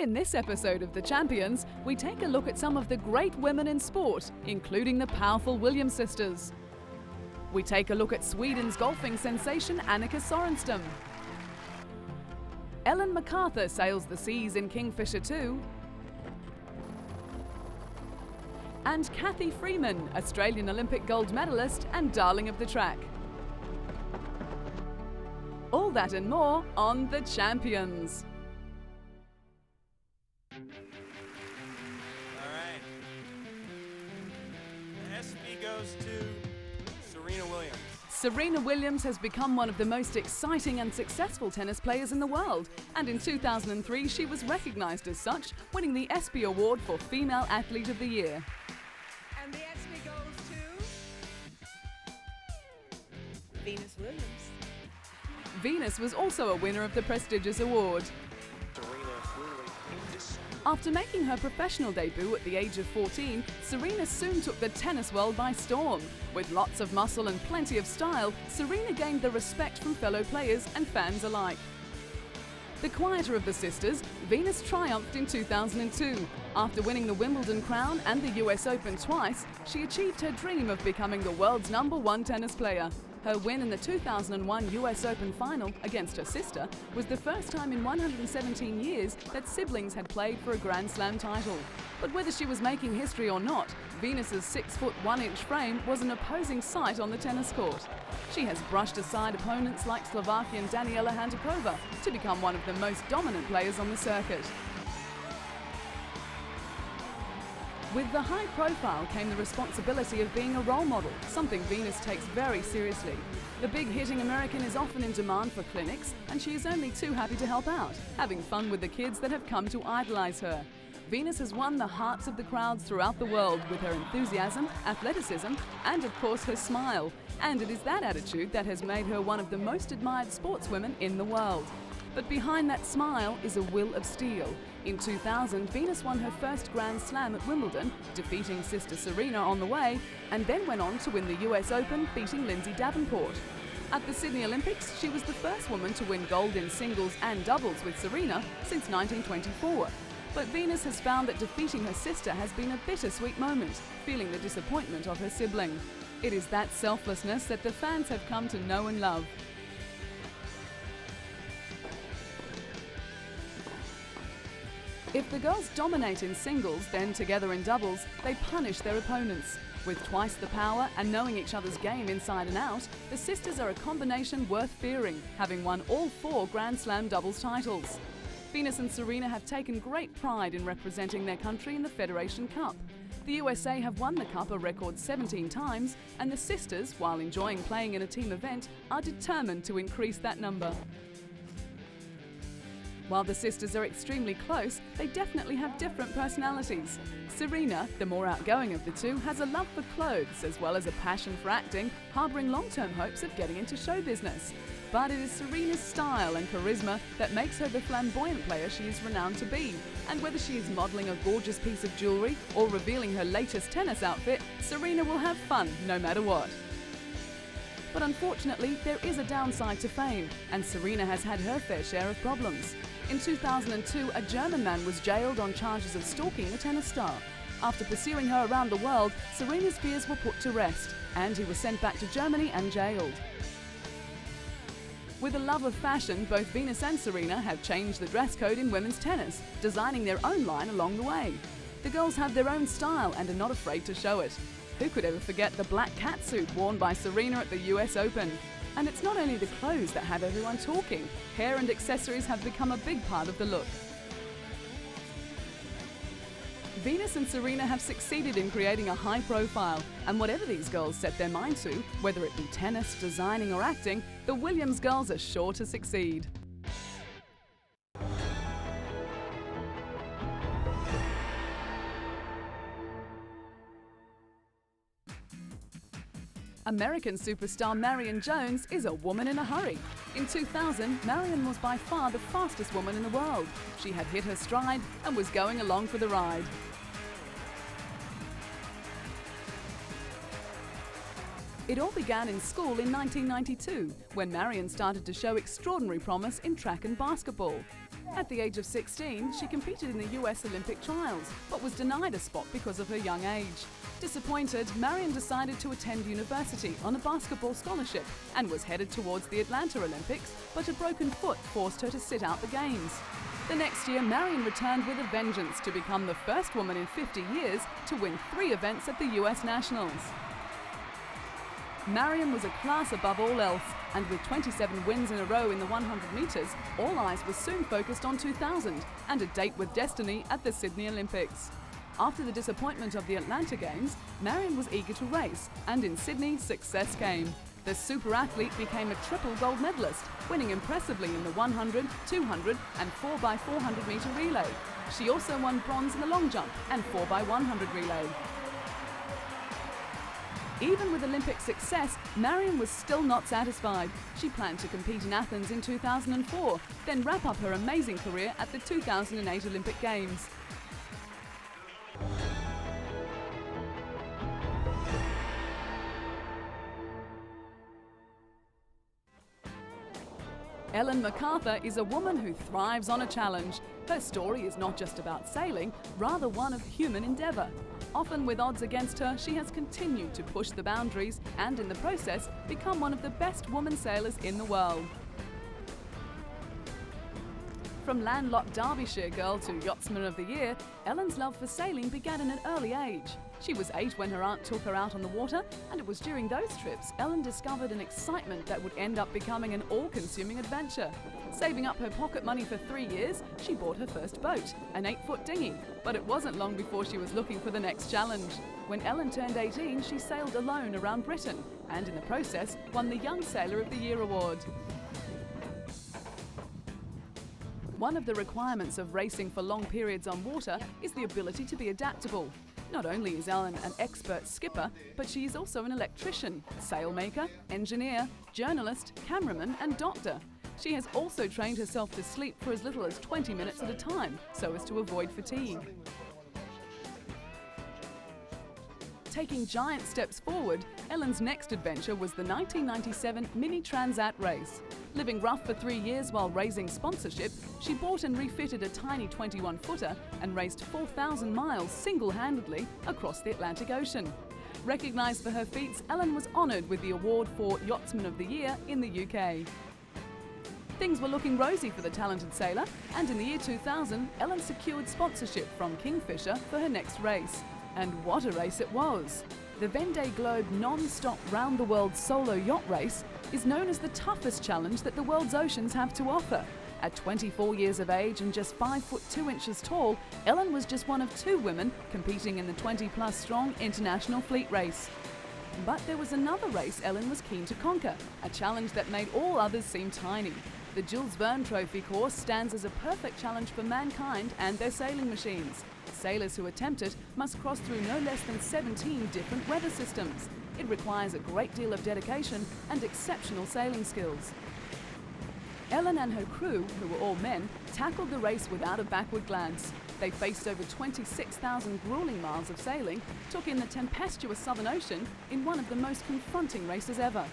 In this episode of The Champions, we take a look at some of the great women in sport, including the powerful Williams sisters. We take a look at Sweden's golfing sensation Annika Sorenstam. Ellen MacArthur sails the seas in Kingfisher 2. And Cathy Freeman, Australian Olympic gold medalist and darling of the track. All that and more on The Champions. Goes to Serena Williams. Serena Williams has become one of the most exciting and successful tennis players in the world, and in 2003 she was recognized as such, winning the ESPY Award for Female Athlete of the Year. And the ESPY goes to Venus Williams. Venus was also a winner of the prestigious award. After making her professional debut at the age of 14, Serena soon took the tennis world by storm. With lots of muscle and plenty of style, Serena gained the respect from fellow players and fans alike. The quieter of the sisters, Venus triumphed in 2002. After winning the Wimbledon crown and the US Open twice, she achieved her dream of becoming the world's #1 tennis player. Her win in the 2001 US Open final against her sister was the first time in 117 years that siblings had played for a Grand Slam title. But whether she was making history or not, Venus's 6'1" frame was an opposing sight on the tennis court. She has brushed aside opponents like Slovakian Daniela Hantuchova to become one of the most dominant players on the circuit. With the high profile came the responsibility of being a role model, something Venus takes very seriously. The big-hitting American is often in demand for clinics, and she is only too happy to help out, having fun with the kids that have come to idolize her. Venus has won the hearts of the crowds throughout the world with her enthusiasm, athleticism, and of course her smile. And it is that attitude that has made her one of the most admired sportswomen in the world. But behind that smile is a will of steel. In 2000, Venus won her first Grand Slam at Wimbledon, defeating sister Serena on the way, and then went on to win the US Open, beating Lindsay Davenport. At the Sydney Olympics, she was the first woman to win gold in singles and doubles with Serena since 1924. But Venus has found that defeating her sister has been a bittersweet moment, feeling the disappointment of her sibling. It is that selflessness that the fans have come to know and love. If the girls dominate in singles, then together in doubles, they punish their opponents. With twice the power and knowing each other's game inside and out, the sisters are a combination worth fearing, having won all 4 Grand Slam doubles titles. Venus and Serena have taken great pride in representing their country in the Federation Cup. The USA have won the Cup a record 17 times, and the sisters, while enjoying playing in a team event, are determined to increase that number. While the sisters are extremely close, they definitely have different personalities. Serena, the more outgoing of the two, has a love for clothes as well as a passion for acting, harbouring long-term hopes of getting into show business. But it is Serena's style and charisma that makes her the flamboyant player she is renowned to be. And whether she is modelling a gorgeous piece of jewellery or revealing her latest tennis outfit, Serena will have fun no matter what. But unfortunately, there is a downside to fame, and Serena has had her fair share of problems. In 2002, a German man was jailed on charges of stalking the tennis star. After pursuing her around the world, Serena's fears were put to rest, and he was sent back to Germany and jailed. With a love of fashion, both Venus and Serena have changed the dress code in women's tennis, designing their own line along the way. The girls have their own style and are not afraid to show it. Who could ever forget the black catsuit worn by Serena at the US Open? And it's not only the clothes that have everyone talking. Hair and accessories have become a big part of the look. Venus and Serena have succeeded in creating a high profile, and whatever these girls set their mind to, whether it be tennis, designing or acting, the Williams girls are sure to succeed. American superstar Marion Jones is a woman in a hurry. In 2000, Marion was by far the fastest woman in the world. She had hit her stride and was going along for the ride. It all began in school in 1992, when Marion started to show extraordinary promise in track and basketball. At the age of 16, she competed in the US Olympic trials, but was denied a spot because of her young age. Disappointed, Marion decided to attend university on a basketball scholarship and was headed towards the Atlanta Olympics, but a broken foot forced her to sit out the games. The next year, Marion returned with a vengeance to become the first woman in 50 years to win 3 events at the US Nationals. Marion was a class above all else, and with 27 wins in a row in the 100 metres, all eyes were soon focused on 2000 and a date with destiny at the Sydney Olympics. After the disappointment of the Atlanta Games, Marion was eager to race, and in Sydney, success came. The super athlete became a triple gold medalist, winning impressively in the 100, 200 and 4x400 metre relay. She also won bronze in the long jump and 4x100 relay. Even with Olympic success, Marion was still not satisfied. She planned to compete in Athens in 2004, then wrap up her amazing career at the 2008 Olympic Games. Ellen MacArthur is a woman who thrives on a challenge. Her story is not just about sailing, rather one of human endeavour. Often with odds against her, she has continued to push the boundaries and in the process become one of the best women sailors in the world. From landlocked Derbyshire girl to Yachtsman of the Year, Ellen's love for sailing began at an early age. She was 8 when her aunt took her out on the water, and it was during those trips Ellen discovered an excitement that would end up becoming an all-consuming adventure. Saving up her pocket money for 3 years, she bought her first boat, an 8-foot dinghy. But it wasn't long before she was looking for the next challenge. When Ellen turned 18, she sailed alone around Britain, and in the process won the Young Sailor of the Year award. One of the requirements of racing for long periods on water is the ability to be adaptable. Not only is Ellen an expert skipper, but she is also an electrician, sailmaker, engineer, journalist, cameraman and doctor. She has also trained herself to sleep for as little as 20 minutes at a time, so as to avoid fatigue. Taking giant steps forward, Ellen's next adventure was the 1997 Mini Transat race. Living rough for 3 years while raising sponsorship, she bought and refitted a tiny 21-footer and raced 4,000 miles single-handedly across the Atlantic Ocean. Recognised for her feats, Ellen was honoured with the award for Yachtsman of the Year in the UK. Things were looking rosy for the talented sailor, and in the year 2000, Ellen secured sponsorship from Kingfisher for her next race. And what a race it was! The Vendée Globe non-stop round-the-world solo yacht race is known as the toughest challenge that the world's oceans have to offer. At 24 years of age and just 5 foot 2 inches tall, Ellen was just one of 2 women competing in the 20-plus strong international fleet race. But there was another race Ellen was keen to conquer, a challenge that made all others seem tiny. The Jules Verne Trophy course stands as a perfect challenge for mankind and their sailing machines. Sailors who attempt it must cross through no less than 17 different weather systems. It requires a great deal of dedication and exceptional sailing skills. Ellen and her crew, who were all men, tackled the race without a backward glance. They faced over 26,000 grueling miles of sailing, took in the tempestuous Southern Ocean in one of the most confronting races ever.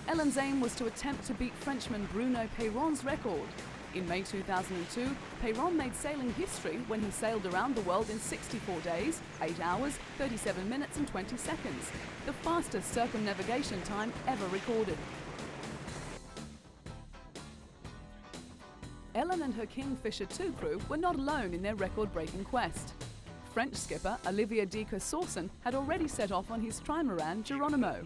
Ellen's aim was to attempt to beat Frenchman Bruno Peyron's record. In May 2002, Peyron made sailing history when he sailed around the world in 64 days, 8 hours, 37 minutes and 20 seconds, the fastest circumnavigation time ever recorded. Ellen and her Kingfisher 2 crew were not alone in their record-breaking quest. French skipper Olivier de Kersorsen had already set off on his trimaran Geronimo.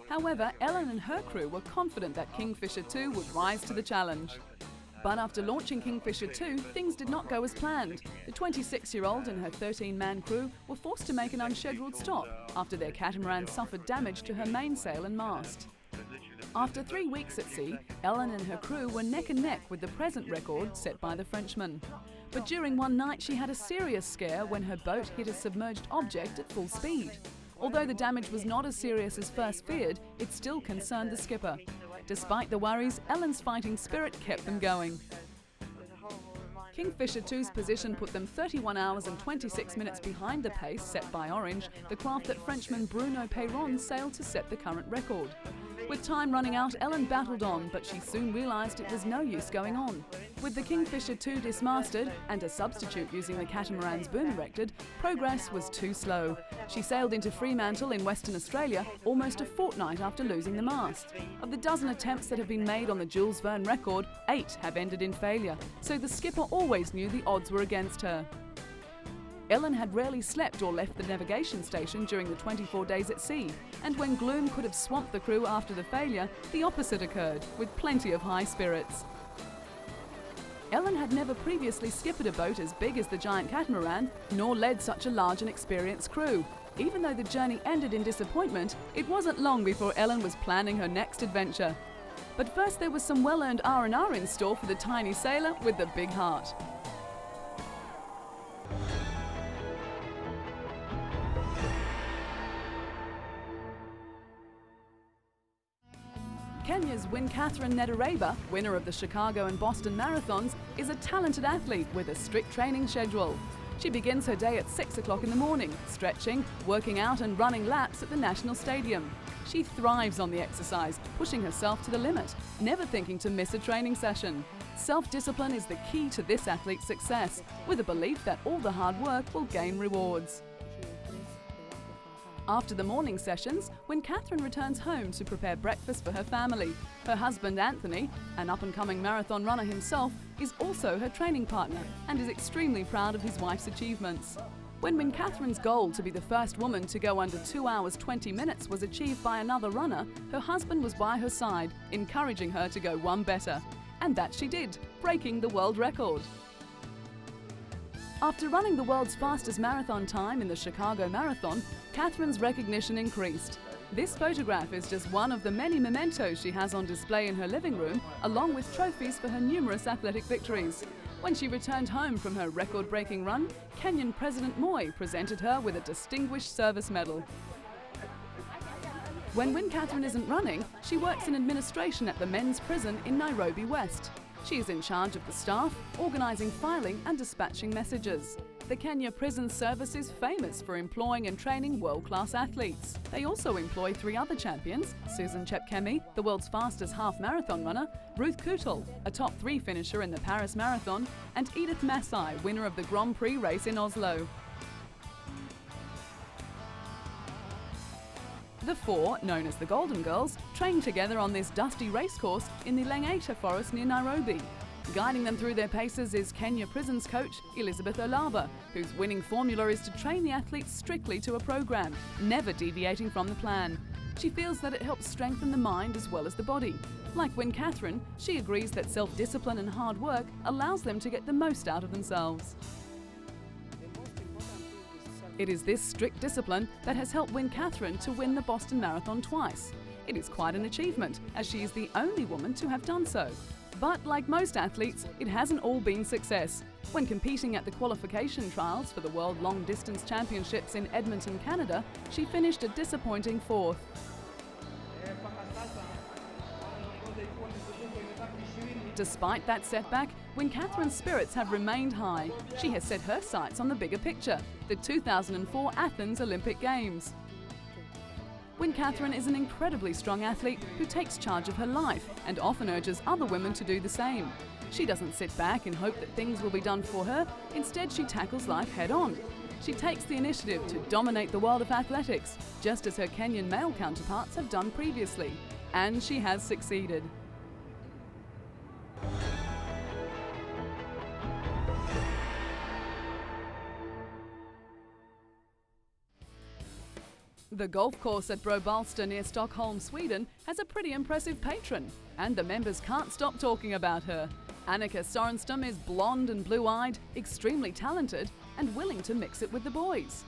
However, Ellen and her crew were confident that Kingfisher 2 would rise to the challenge. But after launching Kingfisher 2, things did not go as planned. The 26-year-old and her 13-man crew were forced to make an unscheduled stop after their catamaran suffered damage to her mainsail and mast. After 3 weeks at sea, Ellen and her crew were neck and neck with the present record set by the Frenchman. But during one night she had a serious scare when her boat hit a submerged object at full speed. Although the damage was not as serious as first feared, it still concerned the skipper. Despite the worries, Ellen's fighting spirit kept them going. Kingfisher 2's position put them 31 hours and 26 minutes behind the pace set by Orange, the craft that Frenchman Bruno Peyron sailed to set the current record. With time running out, Ellen battled on, but she soon realised it was no use going on. With the Kingfisher 2 dismasted and a substitute using the catamaran's boom erected, progress was too slow. She sailed into Fremantle in Western Australia almost a fortnight after losing the mast. Of the dozen attempts that have been made on the Jules Verne record, 8 have ended in failure, so the skipper always knew the odds were against her. Ellen had rarely slept or left the navigation station during the 24 days at sea, and when gloom could have swamped the crew after the failure, the opposite occurred, with plenty of high spirits. Ellen had never previously skippered a boat as big as the giant catamaran, nor led such a large and experienced crew. Even though the journey ended in disappointment, it wasn't long before Ellen was planning her next adventure. But first there was some well-earned R&R in store for the tiny sailor with the big heart. Kenya's Catherine Nedareba, winner of the Chicago and Boston marathons, is a talented athlete with a strict training schedule. She begins her day at 6 o'clock in the morning, stretching, working out and running laps at the National Stadium. She thrives on the exercise, pushing herself to the limit, never thinking to miss a training session. Self-discipline is the key to this athlete's success, with a belief that all the hard work will gain rewards. After the morning sessions, Catherine returns home to prepare breakfast for her family. Her husband Anthony, an up-and-coming marathon runner himself, is also her training partner and is extremely proud of his wife's achievements. When Catherine's goal to be the first woman to go under 2 hours 20 minutes was achieved by another runner, her husband was by her side, encouraging her to go one better. And that she did, breaking the world record. After running the world's fastest marathon time in the Chicago Marathon, Catherine's recognition increased. This photograph is just one of the many mementos she has on display in her living room, along with trophies for her numerous athletic victories. When she returned home from her record-breaking run, Kenyan President Moi presented her with a Distinguished Service Medal. When Catherine isn't running, she works in administration at the men's prison in Nairobi West. She is in charge of the staff, organising filing and dispatching messages. The Kenya Prison Service is famous for employing and training world-class athletes. They also employ 3 other champions: Susan Chepkemei, the world's fastest half-marathon runner, Ruth Kootal, a top 3 finisher in the Paris Marathon, and Edith Masai, winner of the Grand Prix race in Oslo. The 4, known as the Golden Girls, train together on this dusty racecourse in the Langata forest near Nairobi. Guiding them through their paces is Kenya Prisons coach Elizabeth Olaba, whose winning formula is to train the athletes strictly to a program, never deviating from the plan. She feels that it helps strengthen the mind as well as the body. Like Catherine, she agrees that self-discipline and hard work allows them to get the most out of themselves. It is this strict discipline that has helped Catherine to win the Boston Marathon twice. It is quite an achievement, as she is the only woman to have done so. But like most athletes, it hasn't all been success. When competing at the qualification trials for the World Long Distance Championships in Edmonton, Canada, she finished a disappointing 4th. Despite that setback, Catherine's spirits have remained high. She has set her sights on the bigger picture, the 2004 Athens Olympic Games. Catherine is an incredibly strong athlete who takes charge of her life and often urges other women to do the same. She doesn't sit back and hope that things will be done for her. Instead, she tackles life head-on. She takes the initiative to dominate the world of athletics, just as her Kenyan male counterparts have done previously. And she has succeeded. The golf course at Brobalsta near Stockholm, Sweden has a pretty impressive patron, and the members can't stop talking about her. Annika Sorenstam is blonde and blue-eyed, extremely talented, and willing to mix it with the boys.